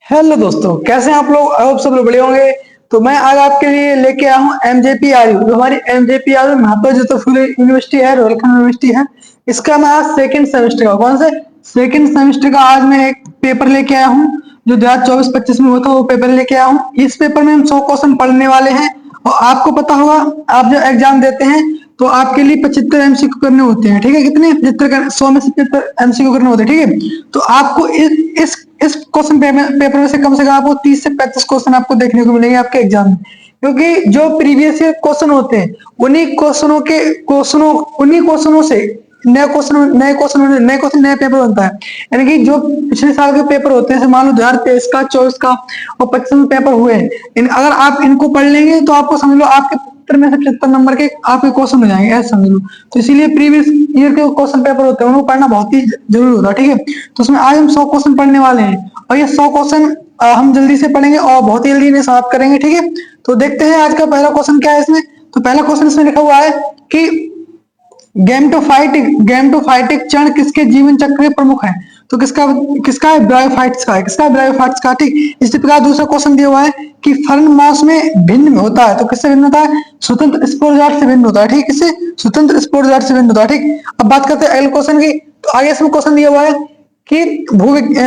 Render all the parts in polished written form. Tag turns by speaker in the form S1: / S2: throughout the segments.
S1: Hello दोस्तों, कैसे हैं आप लोग। आई होप सब लोग बढ़िया होंगे। तो मैं आज आपके लिए लेके आया हूँ MJPRU। जो हमारी MJPRU महात्मा ज्योतिबा फुले यूनिवर्सिटी है, रोहिलखंड यूनिवर्सिटी है। इसका मैं आज सेकंड सेमेस्टर का कौन से सेकंड सेमेस्टर का आज मैं एक पेपर लेके आया हूँ। जो 2024-25 में हुआ था वो पेपर लेके आया हूँ। इस पेपर में हम 100 क्वेश्चन पढ़ने वाले हैं। और आपको पता होगा, आप जो एग्जाम देते हैं तो आपके लिए 75 MCQ करने होते हैं। ठीक है, कितने 75 100 में से 75 MCQ करने होते हैं। ठीक है, तो आपको इस क्वेश्चन पेपर में से कम आपको 30 से 35 क्वेश्चन आपको देखने को मिलेंगे आपके एग्जाम में। क्योंकि जो प्रीवियस ईयर क्वेश्चन होते हैं उन्हीं क्वेश्चनों से नए पेपर बनता है। यानी कि जो पिछले साल के पेपर होते हैं, मान लो 2023 का, 24 का और 25 में पेपर हुए हैं, अगर आप इनको पढ़ लेंगे तो आपको समझ लो आपके पेपर में से 75 नंबर के आपके क्वेश्चन हो जाएंगे, ऐसा समझ लो। तो इसीलिए प्रीवियस ईयर के क्वेश्चन पेपर होते हैं उनको पढ़ना बहुत ही जरूरी होता है। ठीक है, तो उसमें आज हम 100 क्वेश्चन पढ़ने वाले हैं और ये 100 क्वेश्चन हम जल्दी से पढ़ेंगे और बहुत ही जल्दी इन्हें समाप्त करेंगे। ठीक है, तो देखते हैं आज का पहला क्वेश्चन क्या है इसमें। तो पहला क्वेश्चन इसमें लिखा हुआ है कि गेमेटोफाइटिक चरण किसके जीवन चक्र में प्रमुख है। तो किसका है? ब्रायोफाइट्स का है। किसका है? ब्रायोफाइट्स का। ठीक, इसी प्रकार दूसरा क्वेश्चन दिया हुआ है कि फर्न मास में भिन्न होता है। तो किससे भिन्न होता है? स्वतंत्र स्पोरजाइट से भिन्न होता है। ठीक, किससे? स्वतंत्र स्पोरजाइट से भिन्न होता है। ठीक, अब बात करते हैं अगले क्वेश्चन की। तो आगे इसमें क्वेश्चन दिया हुआ है कि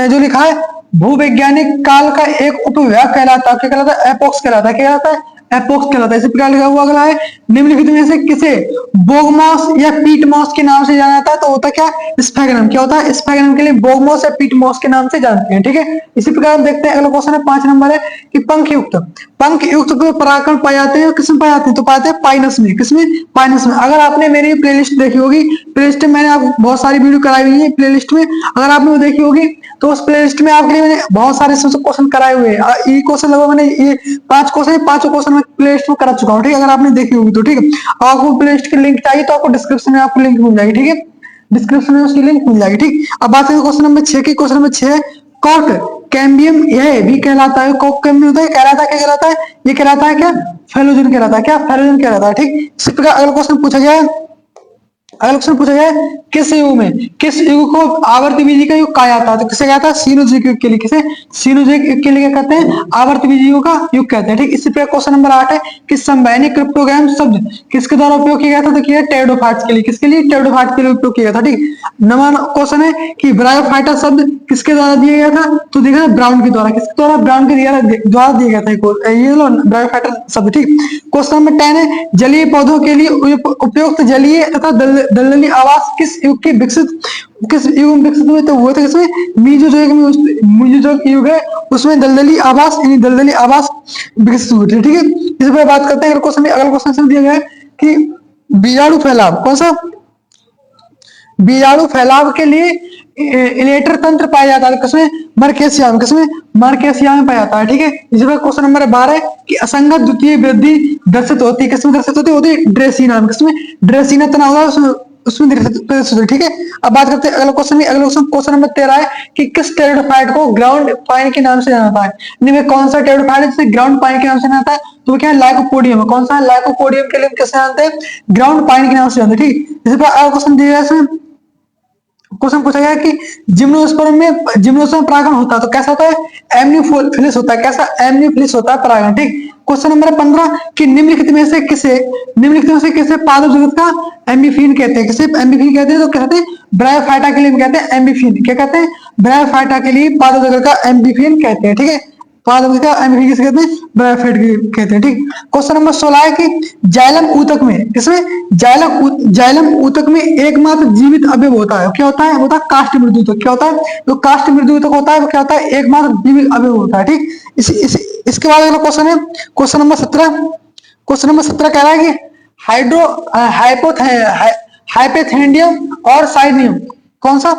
S1: जो लिखा है, भूवैज्ञानिक काल का एक उपविभाग कहलाता है। क्या कहलाता है? एपोक्स कहलाता है। क्या कहलाता है? एपोक्स कहलाता है। इसी प्रकार लिखा हुआ अगला है, निम्नलिखित में से किसे बोगमॉस या पीटमॉस के नाम से जाना जाता है। तो होता क्या? स्फैगनम। क्या होता है? स्फैगनम के लिए बोगमॉस या पीटमॉस के नाम से जानते हैं। ठीक है, इसी प्रकार देखते हैं अगला क्वेश्चन है 5 नंबर है कि पंख युक्त परागकण पाए जाते हैं। किसमें पाए जाते हैं? तो पाते हैं पाइनस में। किसमें? पाइनस में। अगर आपने मेरी प्लेलिस्ट देखी होगी, प्लेलिस्ट में मैंने आपको बहुत सारी वीडियो कराई हुई है प्लेलिस्ट में, अगर आपने वो देखी होगी तो उस प्लेलिस्ट में आपके लिए मैंने बहुत सारे क्वेश्चन कराए हुए हैं। ये क्वेश्चन लगभग मैंने ये 5 क्वेश्चन, 5 क्वेश्चन मैं प्लेलिस्ट में करा चुका हूँ। ठीक है, अगर आपने देखी होगी तो। ठीक है, आपको प्लेलिस्ट की लिंक चाहिए तो आपको डिस्क्रिप्शन में आपको लिंक मिल जाएगी। ठीक है, डिस्क्रिप्शन में उसकी लिंक मिल जाएगी। ठीक, अब बात करें क्वेश्चन नंबर 6 की। क्वेश्चन नंबर 6 कॉर्क कैम्बियम यह भी कहलाता है। कॉर्क कैम्बियम होता है, कहलाता है क्या? कहलाता है, ये कहलाता है क्या? फेलोजन कहलाता है। क्या? फेलोजन कहलाता है। ठीक, इसी प्रकार अगला क्वेश्चन पूछा गया है, किस युग को आवर्त बीजी का युग कहा जाता है। तो किसे कहता है? सीनोजोइक युग के लिए। किसे? सीनोजोइक युग के लिए क्या कहते हैं? आवर्त बीजी युग का युग कहते हैं। ठीक, इसी प्रकार क्वेश्चन नंबर 8 है कि संवैनिक क्रिप्टोग्राम शब्द किसके द्वारा उपयोग किया गया था। तो किया टेरिडोफाइट्स के लिए। किसके लिए? टेरिडोफाइट्स के लिए उपयोग किया गया था। ठीक, नंबर क्वेश्चन है कि ब्रायोफाइटा शब्द किसके द्वारा दिया गया था। तो देखा ब्राउन के द्वारा। किसके द्वारा? ब्राउन के द्वारा दिया गया था ये लो ब्रायोफाइटा शब्द। ठीक, क्वेश्चन नंबर 10 है जलीय पौधों के लिए उपयुक्त जलीय तथा दलदली आवास किस युग में विकसित हुए। तो वो थे किसमें? मीजोजोइक युग है, उसमें दलदली आवास विकसित हुए थे। ठीक है, इस पर बात करते हैं। अगला क्वेश्चन दिया गया है कि बीजाणु फैलाव कौन सा? बीजाणु फैलाव के लिए इलेटर तंत्र पाया जाता है। किसमें? मर्केसिया में। किसमें? मर्केसिया में पाया जाता है। ठीक है, इसी पर क्वेश्चन नंबर 12 कि असंगत द्वितीय वृद्धि दर्शित होती है। किसमें दर्शित होती है? ड्रेसिना में। किसमें? ड्रेसिना तना होगा उसमें दर्शित होती है। ठीक है, अब बात करते हैं अगला क्वेश्चन नंबर 13 है कि किस टेरिडोफाइट को ग्राउंड पाइन के नाम से जाना जाता है। इनमें कौन सा टेरिडोफाइट है जिसे ग्राउंड पाइन के नाम से जाना जाता है? तो क्या है? लाइकोपोडियम है। कौन सा है? लाइकोपोडियम के लिए किसे जानते हैं? ग्राउंड पाइन के नाम से जानते हैं। ठीक, इसी पर अगला क्वेश्चन दिया है इसमें क्वेश्चन पूछा गया कि जिम्नोस्पर्म में परागण होता है। तो कैसा होता है? एमनियोफिलिस होता है। कैसा? एमनियोफिलिस होता है परागण। ठीक, क्वेश्चन नंबर 15 कि निम्नलिखित में से किसे पादप जगत का एम्बिफिन कहते हैं। किसे एम्बिफिन कहते हैं? तो कहते हैं ब्रायोफाइटा के लिए कहते हैं एम्बिफिन। क्या कहते हैं? ब्रायोफाइटा के लिए पादप जगत का एम्बिफिन कहते हैं। ठीक है, पादप का एम्बिफिन किसे कहते हैं? ब्रायोफाइट कहते हैं। ठीक, क्वेश्चन नंबर 16 है कि जाइलम ऊतक में किसमें? जाइलम ऊतक में एकमात्र जीवित अवयव होता है। क्या होता है? होता है काष्ठ मृदु ऊतक। क्या होता है? जो काष्ठ मृदु ऊतक होता है वो क्या होता है? एकमात्र जीवित अवयव होता है। ठीक, इसके बाद अगला क्वेश्चन है क्वेश्चन नंबर 17। क्वेश्चन नंबर 17 कह रहा है कि हाइपोथेंडियम और साइनियम कौन सा?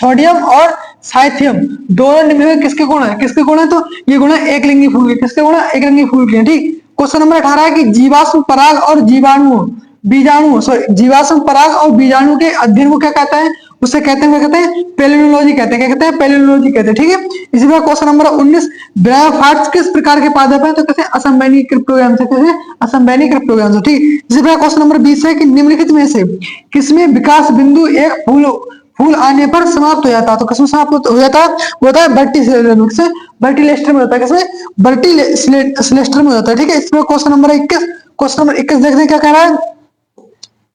S1: थोडियम और साइथियम दोनों निम्नलिखित किसके गुण है? किसके गुण है? तो ये गुण है एकलिंगी फूल के। किसके गुण है? एकलिंगी फूल के। ठीक, क्वेश्चन नंबर 18 है कि जीवाश्म पराग और जीवाश्म पराग और बीजाणु के अध्ययन को क्या कहता है? उसे कहते हैं पेलिनोलॉजी कहते हैं। क्या कहते हैं? पेलिनोलॉजी कहते हैं। ठीक है, इसी तरह क्वेश्चन नंबर 19 ब्रायोफाइट्स किस प्रकार के पादप हैं? तो कहते हैं असंवैनिक क्रिप्टोग्राम से। कहते हैं असंवैनिक क्रिप्टोग्राम से। ठीक, इसी तरह क्वेश्चन नंबर 20 है कि निम्नलिखित में से किसमें विकास बिंदु एक फूल आने पर समाप्त हो जाता है। तो किसमें समाप्त हो जाता है? वो होता है वर्टिसिलेटर में। किसमें? वर्टिलेस्टर में होता है। किसमें? वर्टिलेस्टर में होता है। ठीक है, इसमें क्वेश्चन नंबर 21, क्वेश्चन नंबर 21 देखते हैं क्या कह रहा है।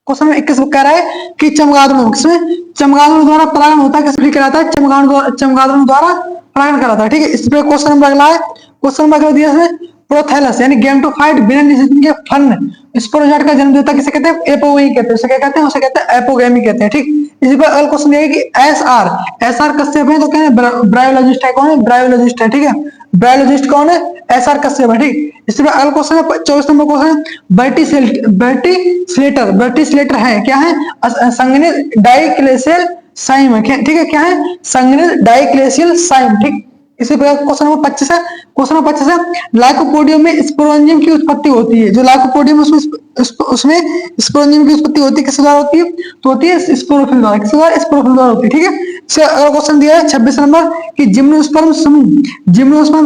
S1: क्वेश्चन नंबर 21 कह रहा है कि चमगादड़ों, किसमें? चमगादड़ों द्वारा परागण होता है, किसमें कहलाता है? चमगादड़ों द्वारा परागण कराता है। ठीक है, इस पे क्वेश्चन नंबर अगला है। क्वेश्चन नंबर अगला दिया है प्रोथैलस यानी गैमेटोफाइट बिना निषेचन के फन स्पोरोजाइट का जन्म देता किसे कहते हैं? एपोगेमी कहते हैं। उसे क्या कहते हैं? उसे कहते हैं एपोगेमी कहते हैं। ठीक, इसी पर अगला क्वेश्चन ये कि एस आर कश्यप है, तो क्या है? ब्रायोलॉजिस्ट है। कौन है? ब्रायोलॉजिस्ट है। ठीक है, ब्रायोलॉजिस्ट कौन है? एस आर कश्यप है। ठीक, इसी पर अगला क्वेश्चन है 24 नंबर क्वेश्चन है बर्टिसलेटर है क्या है? संगनित डाइक्लेशियल साइम है। ठीक है, क्या है? संगनित डाइक्लेशियल साइम। ठीक, इसी प्रकार क्वेश्चन नंबर 25 है। क्वेश्चन नंबर 25 है लाइकोपोडियम में स्पोरेंजियम की उत्पत्ति होती है। जो लाइकोपोडियम उसमें स्पोरेंजियम की उत्पत्ति होती है, किस द्वारा होती है? तो होती है स्पोरोफिल द्वारा। किस द्वारा? स्पोरोफिल द्वारा होती है। ठीक है, अगला क्वेश्चन दिया है 26 नंबर कि जिम्नोस्पर्म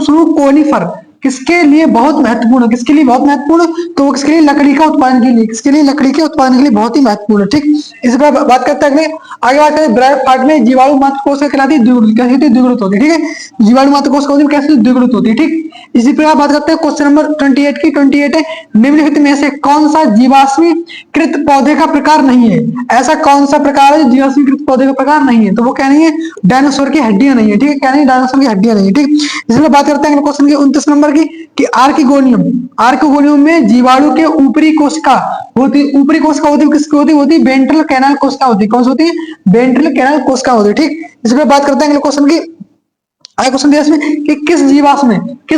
S1: समूह कोनिफर किसके लिए बहुत महत्वपूर्ण है? किसके लिए बहुत महत्वपूर्ण? तो वो किसके लिए? लकड़ी का उत्पादन के लिए। किसके लिए? लकड़ी के उत्पादन के लिए बहुत ही महत्वपूर्ण है। ठीक, इस पर बात करते हैं आगे बात करें ब्रायोफाइट में जीवाणु मात्र कोश कहलाती है द्विगुणित। कैसे होती है? द्विगुणित होती है। ठीक है, जीवाणु मात्र कोश कैसे द्विगुणित होती है। ठीक, इसी पर बात करते हैं क्वेश्चन नंबर 28 की। 28 है निम्नलिखित में से कौन सा जीवाश्मीकृत पौधे का प्रकार नहीं है? ऐसा कौन सा प्रकार है जो जीवाश्मीकृत पौधे का प्रकार नहीं है? तो वो क्या नहीं है? डायनासोर की हड्डियां नहीं है। ठीक है, क्या नहीं? डायनासोर की हड्डियां नहीं है। ठीक, इसमें बात करते हैं क्वेश्चन के 29 नंबर की कि आर्किगोनियम में जीवाणु के ऊपरी कोशिका होती है। ऊपरी कोशिका होती है किसकी होती है? होती है वेंट्रल कैनाल कोशिका होती है। कौन सी होती है? वेंट्रल कैनाल कोशिका होती है। ठीक, इसमें बात करते हैं क्वेश्चन की। आगे क्वेश्चन दिया इसमें कि किस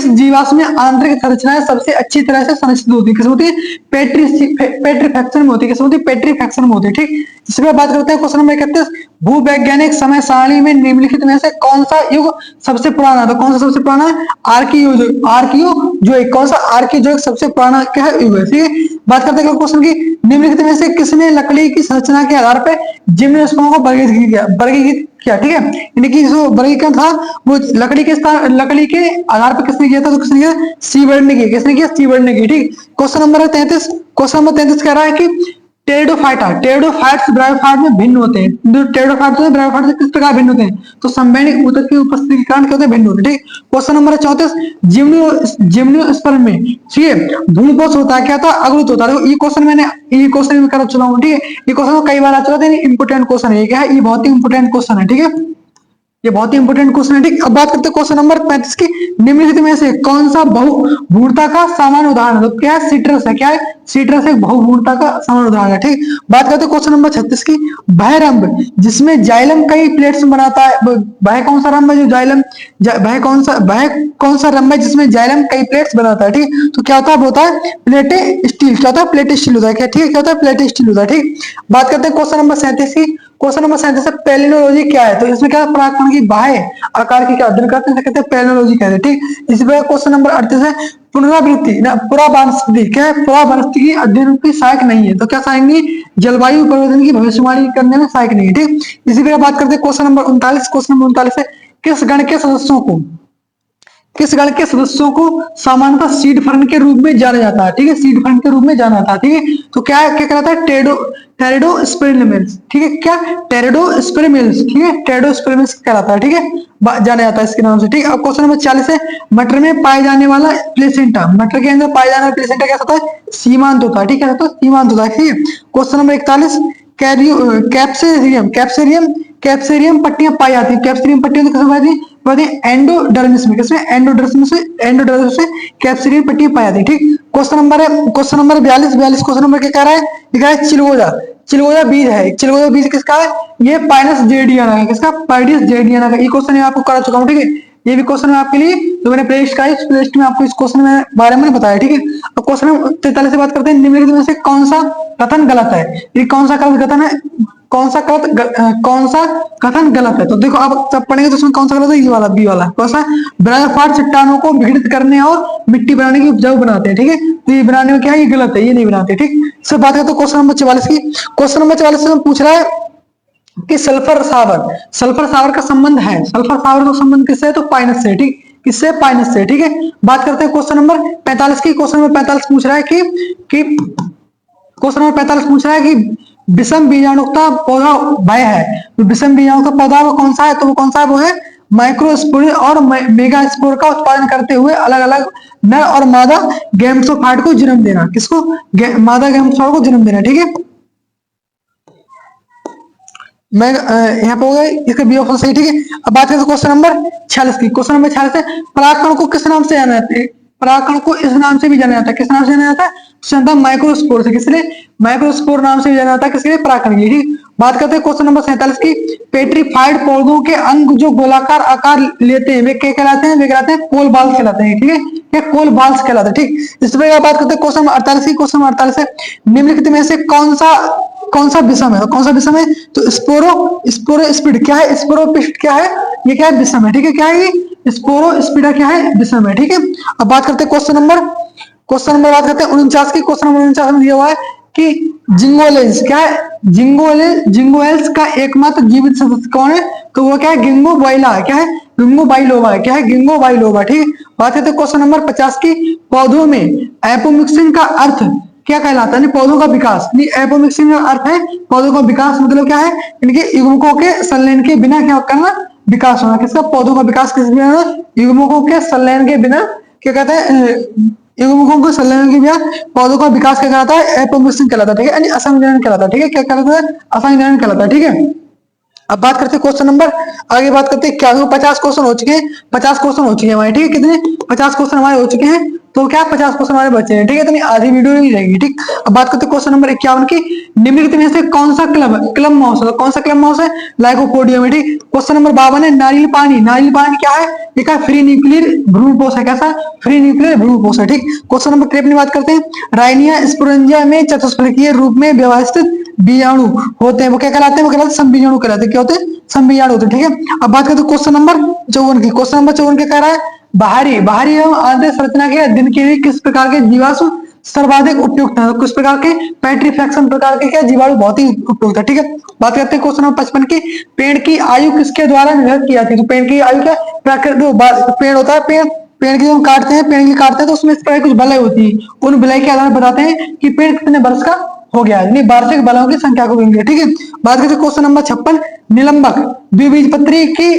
S1: जीवाश्म में आंतरिक संरचनाएं सबसे अच्छी तरह से संरचित होती है? किस होती है? पेट्रीफैक्शन में होती है। किस होती है? पेट्रीफैक्शन में होती है। ठीक, इसमें बात करते हैं क्वेश्चन नंबर 31 भूवैज्ञानिक समय सारणी में निम्नलिखित में से कौन सा युग सबसे पुराना? तो कौन सा सबसे पुराना है? आर्कियो जो कौन सा? आर्कियो जो सबसे पुराना क्या है? युग है। ठीक है, बात करते हैं क्वेश्चन की निम्नलिखित में से किसने लकड़ी की संरचना के आधार पर जिम्नोस्पर्म को वर्गीकृत किया? ठीक है, यानी कि जो वर्गीकरण था वो लकड़ी के आधार पर किसने किया था? तो किसने किया? सीबर्ड ने किया। किसने किया? सीबर्ड ने किया। ठीक, क्वेश्चन नंबर 33। क्वेश्चन नंबर 33 कह रहा है कि टेरिडोफाइट्स ब्रायोफाइट में भिन्न होते हैं। जो टेरिडोफाइट्स हैं ब्रायोफाइट से किस प्रकार भिन्न होते हैं? तो संवैनिक ऊतक की उपस्थिति के कारण क्या होते हैं? भिन्न होते हैं। ठीक, क्वेश्चन नंबर 34 जिम्नोस्पर्म में ठीक है भ्रूणपोष होता है, क्या था? अग्रत होता है। ये क्वेश्चन में कर चुका हूँ। ठीक है, ये क्वेश्चन कई बार आ चुका था, इंपोर्टेंट क्वेश्चन है। क्या है? ये बहुत ही इंपोर्टेंट क्वेश्चन है। ठीक है, ये बहुत ही इंपोर्टेंट क्वेश्चन है। ठीक, अब बात करते हैं क्वेश्चन नंबर 35 की निम्नलिखित में से कौन सा बहुभूरता का सामान्य उदाहरण है? तो क्या है? सीट्रस है। क्या है? सीट्रस एक बहुभूरता का सामान्य उदाहरण है। ठीक, बात करते हैं क्वेश्चन नंबर 36 की बहिरंभ जिसमें जाइलम कई प्लेट्स बनाता है। वह कौन सा रंभ है जो जाइलम वह कौन सा रंभ है जिसमें जाइलम कई प्लेट्स बनाता है? ठीक, तो क्या होता है? होता है प्लेटे स्टील। क्या होता है? प्लेटे स्टील होता है। क्या? ठीक है, क्या होता है? प्लेटे स्टील होता है। ठीक, बात करते हैं क्वेश्चन नंबर 37 की। क्वेश्चन नंबर 37 है पेलिनोलॉजी क्या है? तो इसमें क्या परागकण की बाह्य आकार की क्या अध्ययन करते हैं? कहते हैं पेलिनोलॉजी कहते हैं। ठीक, इसी पर क्वेश्चन नंबर 38 है पुनरावृत्ति ना पुरावनस्पति क्या है? पुरावनस्पति की अध्ययन की सहायक नहीं है। तो क्या सहायक नहीं है? जलवायु परिवर्तन की भविष्यवाणी करने में सहायक नहीं है। ठीक, इसी पर बात करते हैं क्वेश्चन नंबर 39। क्वेश्चन नंबर 39 है किस गण के सदस्यों को सामान्यतः सीड फर्न के रूप में जाना जाता है? ठीक है, सीड फर्न के रूप में जाना जाता है। ठीक है, तो क्या कहलाता है? टेरिडोस्पेर्मिल्स। ठीक है, क्या? टेरिडोस्पेर्मिल्स। ठीक है, टेरिडोस्पेर्मिल्स कहलाता है। ठीक है, जाना जाता है इसके नाम से। ठीक है, अब क्वेश्चन नंबर 40 है मटर में पाए जाने वाला प्लेसेंटा। मटर के अंदर पाए जाने वाला प्लेसेंटा क्या होता है? सीमांत होता है। ठीक है, तो सीमांत होता है। ठीक है, क्वेश्चन नंबर 41 कैप्सेरियम पट्टियां पाई जाती है। कैप्सेरियम पट्टियां तो कैसे पाई जाती है? एंडोडर्मिस में। किसमें? एंडोडर्मिस में कैप्सेरियम पट्टियां पाई जाती है। ठीक, क्वेश्चन नंबर 42 क्वेश्चन नंबर क्या कह रहा है? लिखा है चिलगोजा बीज है। चिलगोजा बीज किसका है? ये पाइनस जेडियाना है। किसका? पाइडियस जेडियाना का। ये क्वेश्चन मैं आपको करा चुका हूँ। ठीक है, ये भी क्वेश्चन है आपके लिए जो मैंने प्लेलिस्ट का इस प्लेलिस्ट में आपको इस क्वेश्चन में बारे में बताया। ठीक है, अब क्वेश्चन 43 से बात करते हैं निम्नलिखित में से कौन सा कथन गलत है? ये कौन सा कथन है? कौन सा कथन गलत है? तो देखो आप सब पढ़ेंगे तो उसमें कौन सा गलत है? ये वाला बी वाला। कौन सा? ब्रायोफाइट चट्टानों को विघटित करने और मिट्टी बनाने की उपजाऊ बनाते हैं। ठीक है, तो ये बनाने में क्या है? ये गलत है, ये नहीं बनाते। ठीक, इससे बात करते हैं क्वेश्चन नंबर 44 की। क्वेश्चन नंबर 44 में पूछ रहा है कि सल्फर सावर का संबंध है। सल्फर सावर का संबंध किससे है? तो पाइनस से। ठीक, किससे? पाइनस से। ठीक है, बात करते हैं क्वेश्चन नंबर 45 की। क्वेश्चन नंबर 45 पूछ रहा है कि विषम बीजाणुता पौधा भय है। तो विषम बीजाणुता पौधा वो कौन सा है, तो वो कौन सा है, वो है माइक्रोस्पोर और मेगास्पोर का उत्पादन करते हुए अलग अलग नर और मादा गैमेटोफाइट को जन्म देना। किसको? मादा गैमेटोफाइट को जन्म देना। ठीक है, मैं यहाँ पे हो गया इसका बी ऑप्शन सही। ठीक है, अब बात करते हैं क्वेश्चन नंबर 46 की। क्वेश्चन नंबर 46 है, परागकण को किस नाम से जाना जाता है? परागकण को इस नाम से भी जाना जाता है। किस नाम से जाना जाता है? माइक्रोस्पोर से। किसलिए? माइक्रोस्पोर नाम से भी जाना जाता है। किसके लिए? परागकण के लिए। ठीक, बात करते हैं क्वेश्चन नंबर 47 की। पेट्रीफाइड पौधों के अंग जो गोलाकार आकार लेते हैं वे क्या कहलाते हैं? वे कहलाते हैं कोल बाल्स कहलाते हैं। ठीक है, ये कोल बाल्स कहलाते हैं। ठीक, इस पर बात करते हैं क्वेश्चन नंबर 48 की। क्वेश्चन नंबर 48 है, निम्नलिखित में से कौन सा विषम है? कौन सा विषम है? तो स्पोरोस्पिड क्या है? स्पोरोस्पिड क्या है? ये क्या है? विषम है। ठीक है, क्या है ये? स्पोरोस्पिडा क्या है? विषम है। ठीक है, अब बात करते हैं क्वेश्चन नंबर बात करते हैं 49 की। क्वेश्चन नंबर 49 में दिया हुआ है कि जिंगोलेंस क्या है? जिंगोएल्स का एकमात्र जीवित सदस्य कौन है? तो वो क्या है? गिंगो बाइला है। क्या है? गिंगो बाइलोवा है। क्या है? गिंगो बाइलोवा। ठीक है, बात करते हैं क्वेश्चन नंबर 50 की। पौधों में एपोमिक्सिन का अर्थ क्या कहलाता है? पौधों का विकास। एपोमिक्सिन का अर्थ है पौधों का विकास। मतलब क्या है? इनके युग्मकों के संलयन के बिना क्या करना? विकास होना। किसका? पौधों का विकास किस बिना होना? युग्मकों के संलयन के बिना। क्या कहते हैं? युग्मकों के संलयन के बिना पौधों का विकास क्या कहलाता है? एपोमिक्सिन कहलाता है। ठीक है, यानी असंजनन कहलाता है। ठीक है, क्या कहलाता है? असंजनन कहलाता है। ठीक है, अब बात करते हैं क्वेश्चन नंबर, आगे बात करते हैं क्या 50 क्वेश्चन हो चुके हैं। 50 क्वेश्चन हो चुके हैं हमारे। ठीक है, कितने? 50 क्वेश्चन हमारे हो चुके हैं। तो क्या 50 क्वेश्चन हमारे बचे हैं। ठीक है, तो आधी वीडियो नहीं रहेगी। ठीक, अब बात करते हैं क्वेश्चन नंबर 51 की। निम्नलिखित में से कौन सा क्लब माउस है? कौन सा क्लब माउस है? लाइकोपोडियम है। ठीक, क्वेश्चन नंबर 52 है, नारियल पानी। नारियल पानी क्या है? एक फ्री न्यूक्लियर भ्रूणपोष है। कैसा? फ्री न्यूक्लियर भ्रूणपोष है। ठीक, क्वेश्चन नंबर 53 बात करते हैं, राइनिया स्पोरेंजिया में चतुष्फलकीय रूप में व्यवस्थित बीजाणु होते हैं, वो क्या कहलाते हैं? वो कहलाते हैं संबीजाणु कहलाते हैं। क्या होते हैं? संबीजाणु होते हैं। ठीक है, अब बात करते हैं क्वेश्चन नंबर 54 की। क्वेश्चन नंबर 54 क्या कह रहा है? बाहरी एवं आंतरिक संरचना के अध्ययन के लिए किस प्रकार के जीवाणु सर्वाधिक उपयुक्त है? किस प्रकार के? पेट्रीफैक्शन प्रकार के क्या जीवाणु बहुत ही उपयुक्त है। ठीक है, बात करते हैं क्वेश्चन नंबर 55 की। पेड़ की आयु किसके द्वारा निर्धारित की जाती है? तो पेड़ की आयु क्या? प्राकृतिक पेड़ होता है। पेड़ की हम काटते हैं, पेड़ की काटते हैं तो उसमें इस तरह कुछ बलय होती है। उन बलय के आधार पर बताते हैं कि पेड़ कितने वर्ष का हो गया है, वार्षिक बलों की संख्या को गिनेंगे। ठीक है, बात करते हैं क्वेश्चन नंबर 56, निलंबक द्विबीजपत्री की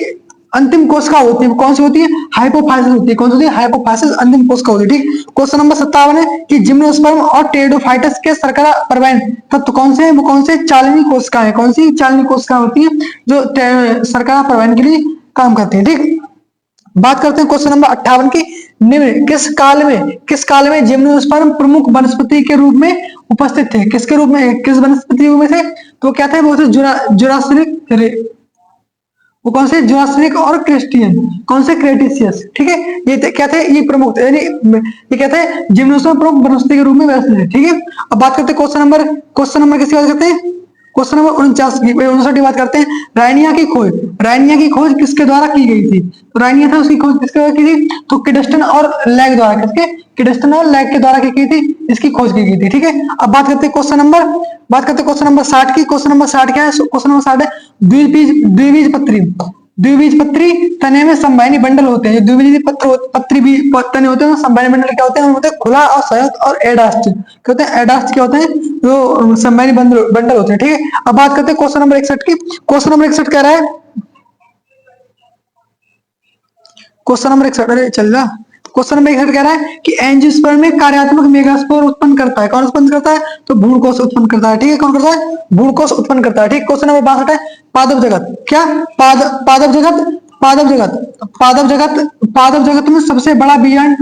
S1: अंतिम कोशिका होती है, कौन सी होती है? हाइपोफाइसिस होती है। कौन सी होती है? हाइपोफाइसिस अंतिम कोशिका होती है। ठीक, क्वेश्चन नंबर 57 है कि जिम्नोस्पर्म और टेरिडोफाइटस के शर्करा परवाइन तत्व कौन से हैं? वो कौन से? चालनी कोशिका है। कौन सी चालनी कोशिका होती है जो शर्करा परवाइन के लिए काम करती है। ठीक, बात करते हैं क्वेश्चन नंबर 58 की। निम्न किस काल में जिम्नोस्पर्म प्रमुख वनस्पति के रूप में उपस्थित थे? किसके रूप में? किस वनस्पति में थे? तो क्या थे? वो थे जुरासिक। वो कौन से? जुरासिक और क्रिस्टियन। कौन से? क्रेटिसियस। ठीक है, ये क्या थे? ये प्रमुख यानी ये क्या थे? जिम्नोस्पर्म प्रमुख वनस्पति के रूप में व्यवस्थित है। ठीक है, अब बात करते हैं क्वेश्चन नंबर किसकी बात करते हैं? क्वेश्चन नंबर 59 की बात करते हैं, रायनिया की खोज किसके द्वारा की गई थी? तो रायनिया था, उसकी खोज किसके द्वारा की थी? तो किडस्टन और लैग द्वारा। किसके? किडस्टन और लैग के द्वारा की थी? इसकी खोज की गई थी। ठीक है, अब बात करते हैं क्वेश्चन नंबर 60 की। क्वेश्चन नंबर 60 क्या है? क्वेश्चन नंबर 60 है द्विबीजपत्री तने में संवाहनी बंडल होते हैं। द्विबीजपत्री तने होते हैं, संवाहनी बंडल क्या होते हैं? होते हैं खुला और संयुक्त और एडास्ट। क्या होते हैं? एडास्ट क्या होते हैं? जो संवाहनी बंडल होते हैं। ठीक है, अब बात करते हैं क्वेश्चन नंबर 61 की। क्वेश्चन नंबर 61 कह रहा है, क्वेश्चन नंबर 61 अरे चल रहा क्वेश्चन नंबर 61 कह रहा है कि एंजियोस्पर्म में कार्यात्मक मेगास्पोर उत्पन्न करता है। कौन उत्पन्न करता है? तो भ्रूणकोष उत्पन्न करता है। ठीक है, कौन करता है? भ्रूणकोष उत्पन्न करता है। ठीक, क्वेश्चन नंबर 62 है, पादप जगत क्या? पादप जगत में सबसे बड़ा बीजांड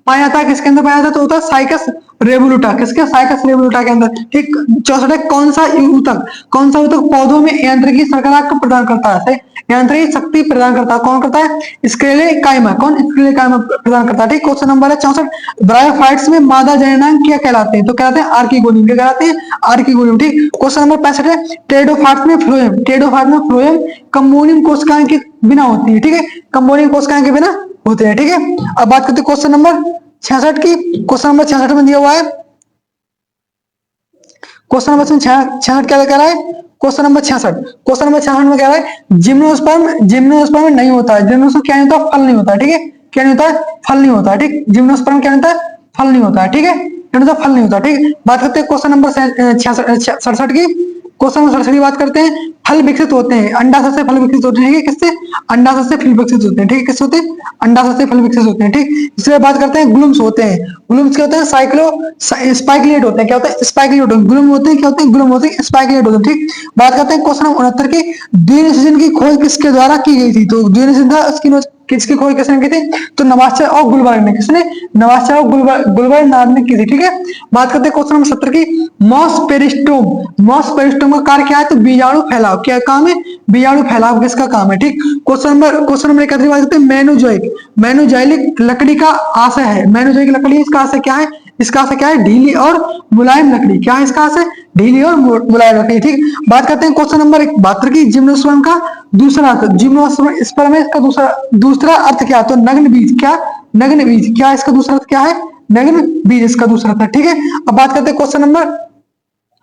S1: पाया जाता है किसके अंदर पाया जाता है? तो होता है साइकस रेवोल्यूटा। किसके? साइकस रेवोल्यूटा के अंदर। ठीक, 64 है, कौन सा ऊतक पौधों में यांत्रिकी शर्करा को प्रदान करता है? यांत्रिक शक्ति प्रदान करता है। कौन करता है? स्क्लेरे काइमा। कौन? स्क्लेरे काइमा प्रदान करता है। ठीक, क्वेश्चन नंबर है 64, ब्रायोफाइट्स में मादा जननांग क्या कहलाते हैं? तो कहलाते हैं आर्किगोनियम। क्या कहलाते हैं? आर्किगोनियम। ठीक, क्वेश्चन नंबर 65 है, टेरिडोफाइट्स में फ्लोएम कम्बोनियम कोशिकाएं के बिना होती है। ठीक है, कम्बोनियम कोशिकाएं के बिना होते हैं। ठीक है, अब बात करते हैं क्वेश्चन नंबर 66 की। क्वेश्चन नंबर 66 में दिया हुआ है, क्वेश्चन नंबर 66 क्या कह रहा है? क्वेश्चन नंबर 66 में कह रहा है जिम्नोस्पर्म नहीं होता है। जिम्नोस्पर्म क्या नहीं होता? फल नहीं होता है। ठीक है, क्या नहीं होता है? फल नहीं होता है। ठीक, जिम्नोस्पर्म क्या नहीं होता है? फल नहीं होता है। ठीक है, इनका फल नहीं होता। ठीक, बात करते हैं क्वेश्चन नंबर 67 की। क्वेश्चन नंबर 67 की बात करते हैं। फल विकसित होते हैं, अंडाशय से फल विकसित होते हैं, किससे? अंडाशय से फल विकसित होते हैं। ठीक है, किससे होते हैं? अंडाशय से फल विकसित होते हैं। ठीक, इसके बाद बात करते हैं ग्लूम्स होते हैं। ग्लूम्स क्या होते हैं? स्पाइकुलेट होते हैं। क्या होते हैं? स्पाइकुलेट होते हैं। ग्लूम होते हैं, क्या होते हैं? ग्लूम होते हैं, स्पाइकुलेट होते हैं। ठीक, बात करते हैं क्वेश्चन नंबर 69 की। द्विनिषेचन की खोज किसके द्वारा की गई थी? तो द्विनिषेचन था, किसकी खोज किसने की थी? तो नवाचार और गुलबर्ग ने। किसने? नवाचार और गुलबर्ग नाम ने की थी। ठीक है, बात करते हैं क्वेश्चन नंबर 70 की। मॉस पेरिस्टोम का कार्य क्या है? तो बीजाणु फैलाव। क्या काम है? बीजाणु फैलाव किसका काम है? ठीक, क्वेश्चन नंबर 31 बात करते हैं। मेनोजोइक लकड़ी का आशय है। मेनोजोइक लकड़ी, इसका आशय क्या है? इसका आशय क्या है? ढीली और मुलायम लकड़ी। क्या है इसका आशय? ढीली और मुलायम लकड़ी। ठीक, बात करते हैं क्वेश्चन नंबर 72 की। जिम्नोस्पर्म का दूसरा अर्थ। जिम्नोस्पर्म इसका दूसरा अर्थ क्या? तो नग्न बीज। क्या? नग्न बीज। क्या इसका दूसरा अर्थ क्या है? नग्न बीज इसका दूसरा अर्थ। ठीक है, अब बात करते हैं क्वेश्चन नंबर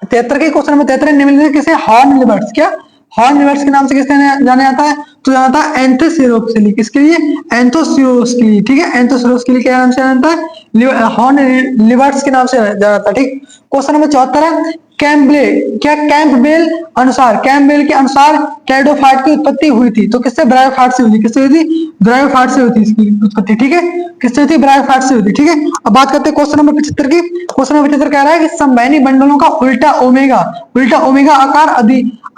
S1: 73 के। क्वेश्चन नंबर 73 निम्नलिखित किसे हॉर्न लिवर्स, क्या हॉर्न लिवर्स के नाम से किसने जाना जाता है? तो जाना जाता है एंथोसिरोस के लिए। किसके लिए? एंथोसिरोस के लिए। ठीक है, एंथोसिरोस के लिए क्या नाम से जाना जाता है? हॉर्न लिवर्स के नाम से जाना जाता है। ठीक, क्वेश्चन नंबर 74 है। कैंपबेल कैंपबेल के अनुसार कैडोफाइट की उत्पत्ति हुई थी। तो किससे? ब्रायोफाइट से हुई थी। किससे हुई थी? ब्रायोफाइट से हुई थी इसकी उत्पत्ति। ठीक है, किससे हुई थी? ब्रायोफाइट से हुई थी। ठीक है, अब बात करते हैं क्वेश्चन नंबर 75 की। क्वेश्चन नंबर 75 कह रहा है कि संवहनी बंडलों का उल्टा ओमेगा आकार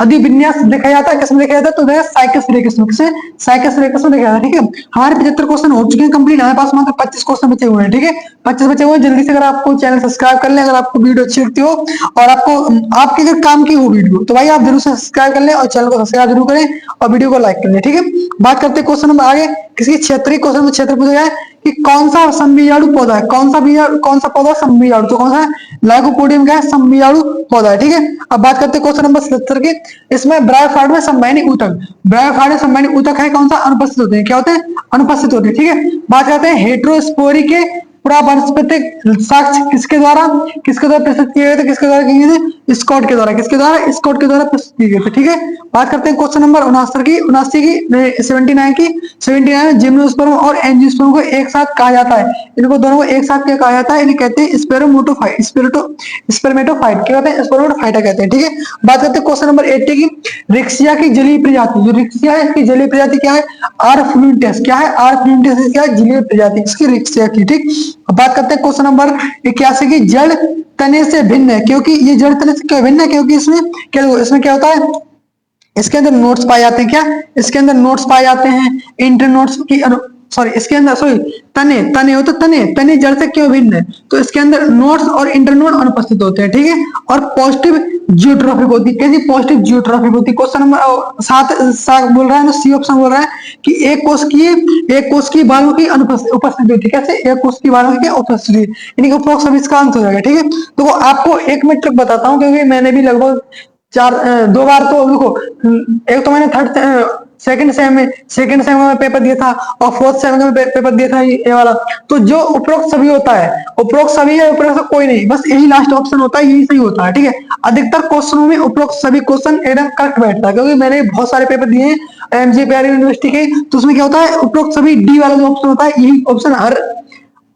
S1: अधिविन्यास देखा जाता है। किसमें देखा जाता है? तो देखा साइकस रेकस में। किसमें? साइकस रेकस में देखा जाता है। ठीक है, हमारे 75 क्वेश्चन हो चुके हैं कंप्लीट। हमारे पास मात्र 25 क्वेश्चन बचे हुए हैं। ठीक है, 25 बचे हुए हैं। जल्दी से अगर आपको चैनल सब्सक्राइब कर लें, अगर आपको वीडियो अच्छी लगती हो और आपको आपके अगर काम की हो वीडियो, तो भाई आप जरूर सब्सक्राइब कर लें और चैनल को सब्सक्राइब जरूर करें और वीडियो को लाइक कर लें। ठीक है, बात करते हैं क्वेश्चन नंबर आगे। किसी क्षेत्रीय क्वेश्चन में क्षेत्र पूछा जाए कि कौन सा संबीजाणु पौधा है? कौन सा पौधा संबीजाणु? तो कौन सा है? लाइकोपोडियम क्या है? संबीजाणु पौधा है। ठीक है, अब बात करते हैं क्वेश्चन नंबर 77 की। इसमें ब्रायोफाइट में संवहनी ऊतक है कौन सा? अनुपस्थित होते हैं। क्या होते हैं? अनुपस्थित होते हैं। ठीक है, बात करते हैं हेटेरोस्पोरी के पुरावनस्पतिक साक्ष्य किसके द्वारा प्रस्तुत किए गए थे? किसके द्वारा किए गए थे? स्कॉट के द्वारा। किसके द्वारा? स्कॉट के द्वारा प्रस्तुत किए गए थे। ठीक है, बात करते हैं क्वेश्चन नंबर 79 की। 79 जिम्नोस्पर्म और एंजियोस्पर्म को एक साथ कहा जाता है। इनको दोनों को एक साथ क्या कहा जाता है? इन्हें कहते हैं स्पेर्मेटोफाइट। क्या कहते हैं? स्पेर्मेटोफाइटा कहते हैं। ठीक है, बात करते हैं क्वेश्चन नंबर 80 की। रिक्सिया की जलीय प्रजाति। जो रिक्सिया है इसकी जलीय प्रजाति क्या है? आर फ्लूइंटेस। क्या है? आर फ्लूइंटेस क्या है? जलीय प्रजाति इसकी रिक्सिया की। ठीक, अब बात करते हैं क्वेश्चन नंबर 81 की। जड़ तने से भिन्न है। क्योंकि ये जड़ तने से क्यों भिन्न है? क्योंकि इसमें क्या होता है? इसके अंदर नोट्स पाए जाते हैं। क्या? इसके अंदर नोट्स पाए जाते हैं। इंटर नोट्स की इसके अंदर तने जड़ से क्यों भिन्न है? तो इसके अंदर नोट्स और इंटरनोड अनुपस्थित होते हैं। ठीक है, और पॉजिटिव जियोट्रॉफिक होती है। कैसी? पॉजिटिव जियोट्रॉफिक होती है। क्वेश्चन नंबर 7 बोल रहा है, सी ऑप्शन बोल रहा है कि एक कोष की बालों की उपस्थिति होती है। कैसे? एक कोष की बालों की उपस्थिति, यानी कि उपरोक्त सभी इसका अंत हो जाएगा। ठीक है, तो आपको एक मैं ट्रिक बताता हूँ, क्योंकि मैंने भी लगभग 2 बार तो देखो, एक तो मैंने सेकंड सेम में पेपर दिया था और फोर्थ सेम में पेपर दिया था ये वाला। तो जो उपरोक्त सभी होता है, उपरोक्त सभी है, उपरोक्त कोई नहीं, बस यही लास्ट ऑप्शन होता है, यही सही होता है। ठीक है, अधिकतर क्वेश्चनों में उपरोक्त सभी क्वेश्चन एकदम करेक्ट बैठता है, क्योंकि मैंने बहुत सारे पेपर दिए हैं एमजी बिहारी यूनिवर्सिटी के। तो उसमें क्या होता है? उपरोक्त सभी डी वाला जो ऑप्शन होता है, यही ऑप्शन हर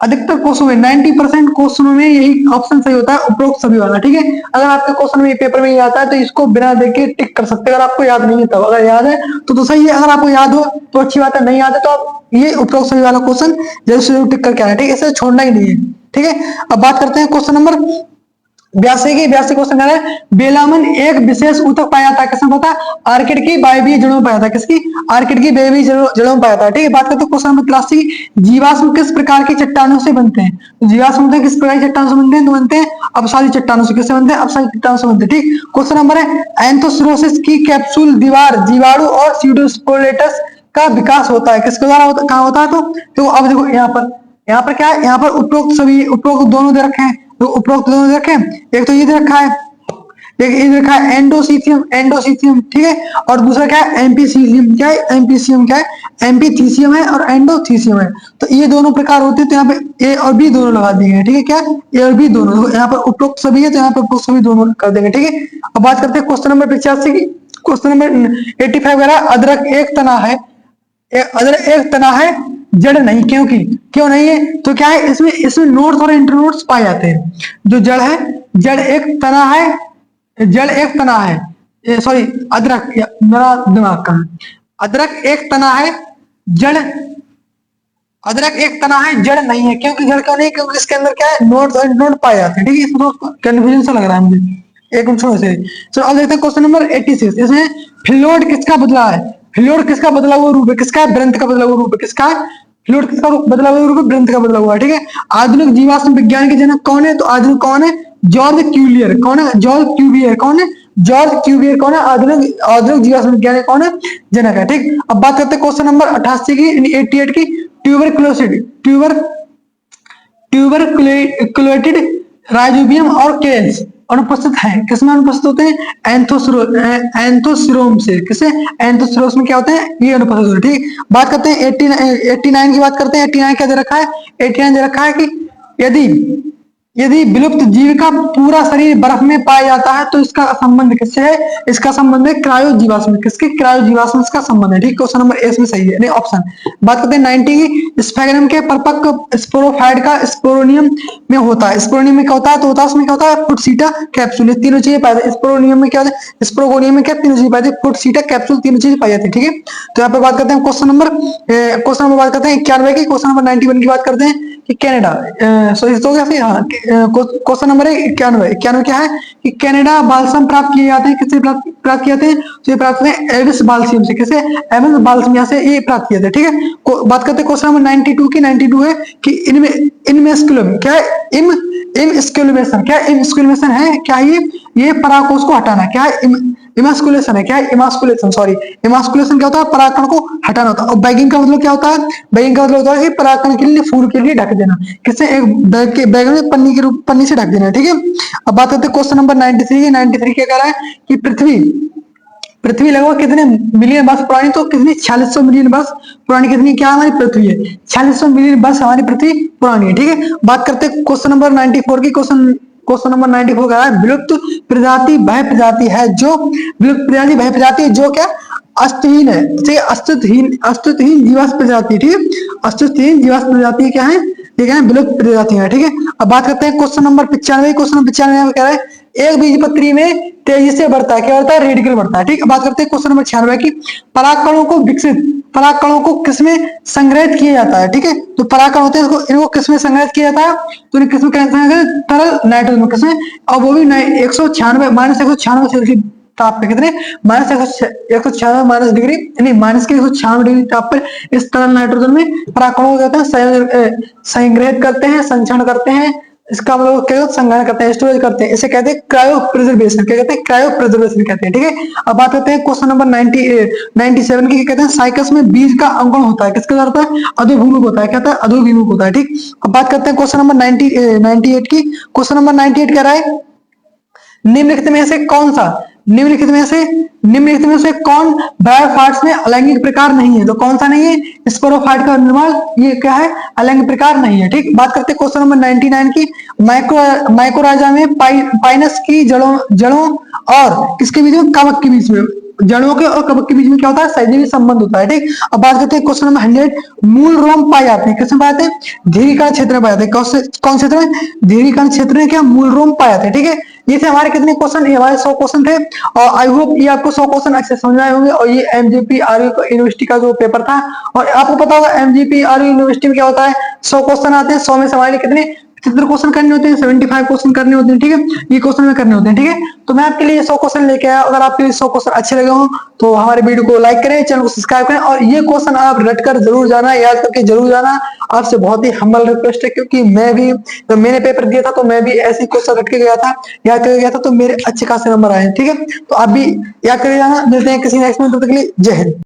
S1: अधिकतर क्वेश्चन में 90% क्वेश्चनों में यही ऑप्शन सही होता है, उपरोक्त सभी वाला। ठीक है, अगर आपके क्वेश्चन में पेपर में आता है तो इसको बिना देखे टिक कर सकते हैं। अगर आपको याद नहीं है तब, अगर याद है तो सही है, अगर आपको याद हो तो अच्छी बात है, नहीं याद है तो आप ये उपरोक्त सभी वाला क्वेश्चन जरूर टिक करके आना। ठीक है, इसे छोड़ना ही नहीं है। ठीक है, अब बात करते हैं क्वेश्चन नंबर 82 क्वेश्चन है। बेलामन एक विशेष ऊतक पाया जाता है। किसमें पता? आर्किड की वायवीय जड़ों में पाया जाता है। किसकी? आर्किड की वायवीय जड़ों में पाया जाता है। ठीक है, बात करते हैं क्वेश्चन नंबर 83। जीवाश्म किस प्रकार की चट्टानों से बनते हैं? जीवाश्म किस प्रकार की चट्टानों से बनते हैं? तो बनते हैं अपसारी चट्टानों से। किससे बनते हैं? अपसारी चट्टानों से बनते हैं। ठीक, क्वेश्चन नंबर है एंथोसिरोसिस की कैप्सूल दीवार जीवाणु और सीडोस्पोलेटस का विकास होता है। किसके द्वारा कहाँ होता है? तो अब देखो यहाँ पर क्या है? यहाँ पर उपरोक्त दोनों दे रखे हैं। तो उपरोक्त दोनों दे रखे हैं, एक तो ये दे रखा है, एक ये दे रखा है एंडोसीथियम। ठीक है, और दूसरा क्या है? एम्पीसीथियम। क्या है? एम्पीसीयम। क्या है? एम्पीथीसियम है और एंडोथीसियम है। तो ये दोनों प्रकार होते हैं, तो यहाँ पे ए और बी दोनों लगा दिए हैं। ठीक है, क्या? ए और बी दोनों। तो यहाँ पर उपरोक्त सभी है, तो यहाँ पर उपरोक्त सभी दोनों कर देंगे। ठीक है, अब बात करते हैं क्वेश्चन नंबर 85 की। क्वेश्चन नंबर 85 कह रहा है अदरक एक तना है जड़ नहीं, क्योंकि क्यों नहीं है, तो क्या है, इसमें इसमें नोड्स और इंटरनोड्स पाए जाते हैं। जो जड़ है, जड़ एक तना है, जड़ एक तना है, सॉरी, अदरक, मेरा दिमाग का है, अदरक एक तना है, जड़, अदरक एक तना है, जड़ नहीं है, क्योंकि जड़ क्यों नहीं, क्योंकि इसके अंदर क्या है, नोड और नोड पाए जाते हैं। ठीक है, इसमें तो कंफ्यूजन सा लग रहा है मुझे, एक मिनट छोड़ो से। चलो अब देखते हैं क्वेश्चन नंबर 86। इसमें फ्लूइड किसका बदला है, फ्लूइड किसका बदला हुआ रूप है, किसका है, ब्रंथ का बदला हुआ रूप है, किसका है, फ्लूइड किसका बदला हुआ रूप है, ब्रंथ का बदला हुआ है। ठीक है, आधुनिक जीवाश्म विज्ञान के जनक कौन है, तो आधुनिक कौन है, जॉर्ज क्यूलियर, कौन है, जॉर्ज क्यूवियर, कौन है, जॉर्ज क्यूवियर, कौन है, आधुनिक आधुनिक जीवाश्म विज्ञान कौन है, जनक है। ठीक, अब बात करते हैं क्वेश्चन नंबर 88 की, 88 की, ट्यूबरक्लोसिस, ट्यूबरक्युलेटेड राइजोबियम और केल्स अनुपस्थित है, किसमें अनुपस्थित होते हैं, एंथोसिरोम से, किसे, एंथोसिरोस में क्या होते हैं, ये अनुपस्थित होते हैं। ठीक, बात करते हैं 89 की, बात करते हैं 89 क्या दे रखा है, 89 दे रखा है कि यदि यदि विलुप्त जीव का पूरा शरीर बर्फ में पाया जाता है तो इसका संबंध किससे है, इसका संबंध है क्रायो जीवाश्म, किसके, क्रायो जीवाश्म इसका संबंध है। ठीक, क्वेश्चन नंबर ए में सही है, नहीं ऑप्शन। बात करते हैं 90 की, स्फेगनम के परिपक्व स्पोरोफाइट का स्पोरोनियम में होता है, स्पोरोनियम में क्या होता है, तो होता है उसमें क्या होता है, फुटसीटा कैप्सूल, ये तीनों चीजें पाई जाती है। स्पोरोनियम में क्या होता है, स्पोरोगोनियम में क्या, तीनों चीजें पाई जाती है, फुटसीटा कैप्सूल, तीनों चीजें पाई जाती है। ठीक है, तो यहाँ पे बात करते हैं क्वेश्चन नंबर बात करते हैं 91 की, क्वेश्चन नंबर 91 की बात करते हैं कि कनाडा, सॉरी तो क्या, हाँ, क्वेश्चन नंबर है 91। 91 क्या है कि कनाडा बाल्सम प्राप्त किए जाते हैं, किससे प्राप्त किए जाते हैं, तो ये प्राप्त होते हैं एविस बाल्सियम से, किसे, एविस बाल्सियम से ये प्राप्त किए जाते हैं। ठीक है, बात करते हैं क्वेश्चन नंबर 92 की, 92 है कि इनमें इनमेस्कुलम क्या है, इमस्कुलेशन, क्या इमस्कुलेशन है, क्या ये पराकोष को हटाना, क्या है, इमास्कुलेशन है, क्या है, इमास्कुलेशन, सॉरी, इमास्कुलेशन क्या होता है, परागकण को हटाना होता है। और बैगिंग का मतलब क्या होता है, बैगिंग का मतलब होता है कि परागकण के लिए, फूल के लिए ढक देना, किससे, एक बैग में पन्नी के रूप, पन्नी से ढक देना। ठीक है, अब बात करते हैं क्वेश्चन नंबर 93 की। 93 क्या कह रहा है कि पृथ्वी लगभग कितने मिलियन वर्ष पुरानी, तो कितनी, 4600 मिलियन वर्ष पुरानी, कितनी, क्या हमारी पृथ्वी है, 4600 मिलियन वर्ष हमारी पृथ्वी पुरानी है। ठीक है, बात करते हैं क्वेश्चन नंबर 94 की। क्वेश्चन नंबर 94 का है, विलुप्त प्रजाति वह प्रजाति है जो, विलुप्त प्रजाति वह प्रजाति है जो क्या, अस्तित्वहीन है, ठीक है, अस्तित्वहीन जीवाश्म प्रजाति। ठीक है, अस्तित्वहीन जीवाश्म प्रजाति क्या है, ये क्या है, विलुप्त प्रजाति है। ठीक है, अब बात करते हैं क्वेश्चन नंबर 95। क्वेश्चन नंबर 95 में कह रहा है, एक बीजपत्री में तेजी से बढ़ता है, क्या बढ़ता है, रेडिकल बढ़ता है। ठीक है, बात करते हैं क्वेश्चन नंबर 96 की, परागकणों को किसमें संग्रहित किया जाता है। ठीक है, तो परागकण होते हैं, इनको किसमें संग्रहित किया जाता है, तो इन्हें किसमें संग्रहित, तरल नाइट्रोजन में, किसमें, और वो भी -196 ताप पे, कितने, -196 डिग्री, नहीं -196 डिग्री ताप पर इस तरल नाइट्रोजन में परागकणों को कहते हैं संग्रहित करते हैं, संचरण करते हैं, इसका मतलब क्या, संग्रहण करते हैं, स्टोरेज करते हैं, इसे कहते हैं क्रायो प्रिजर्वेशन, क्या कहते हैं, क्रायो प्रिजर्वेशन कहते हैं। ठीक है, अब बात करते हैं क्वेश्चन नंबर 97 की, कहते हैं साइकस में बीज का अंकुरण होता है, किसके द्वारा होता है, अधोभिमुख होता है, क्या होता है, अधोभिमुख होता है। ठीक, अब बात करते हैं क्वेश्चन नंबर 98 की। क्वेश्चन नंबर 98 कह रहा है, निम्नलिखित में से कौन सा, निम्नलिखित में से कौन ब्रायोफाइट्स में अलैंगिक प्रकार नहीं है, तो कौन सा नहीं है, स्पोरोफाइट का निर्माण, ये क्या है, अलैंगिक प्रकार नहीं है। ठीक, बात करते हैं क्वेश्चन नंबर 99 की, माइकोराजा में पाइनस की जड़ों और किसके बीच में, कवक के बीच में, जड़ों के और कवक के बीच में क्या होता है, सहजीवी संबंध होता है। ठीक, अब बात करते हैं क्वेश्चन नंबर 100, मूल रोम पाए जाते हैं, किसमें पाए जाते हैं, धीरीकण क्षेत्र में पाए जाते हैं, कौन क्षेत्र में, धीरीकण क्षेत्र में क्या मूल रोम पाए जाते हैं। ठीक है, ये थे हमारे कितने क्वेश्चन, ये हमारे 100 क्वेश्चन थे, और आई होप ये आपको 100 क्वेश्चन अच्छे समझ आए होंगे। और ये एमजीपी आरयू यूनिवर्सिटी का जो पेपर था, और आपको पता होगा एमजीपी आरयू यूनिवर्सिटी में क्या होता है, 100 क्वेश्चन आते हैं, 100 में से हमारे कितने, 75 क्वेश्चन करने होते हैं, 75 क्वेश्चन करने होते हैं। ठीक है, ये क्वेश्चन में करने होते हैं। ठीक है, तो मैं आपके लिए 100 क्वेश्चन लेके आया, अगर आपके लिए 100 क्वेश्चन अच्छे लगे हो तो हमारे वीडियो को लाइक करें, चैनल को सब्सक्राइब करें, और ये क्वेश्चन आप रट कर जरूर जाना, याद करके जरूर जाना, आपसे बहुत ही हम्बल रिक्वेस्ट है, क्योंकि मैं भी जब मैंने पेपर दिया था तो मैं भी ऐसी क्वेश्चन रट के गया था, याद करके गया था, तो मेरे अच्छे खासे नंबर आए। ठीक है, तो आप भी याद करके जाना। मिलते हैं किसी नेक्स्ट में, तब तक के लिए जय हिंद।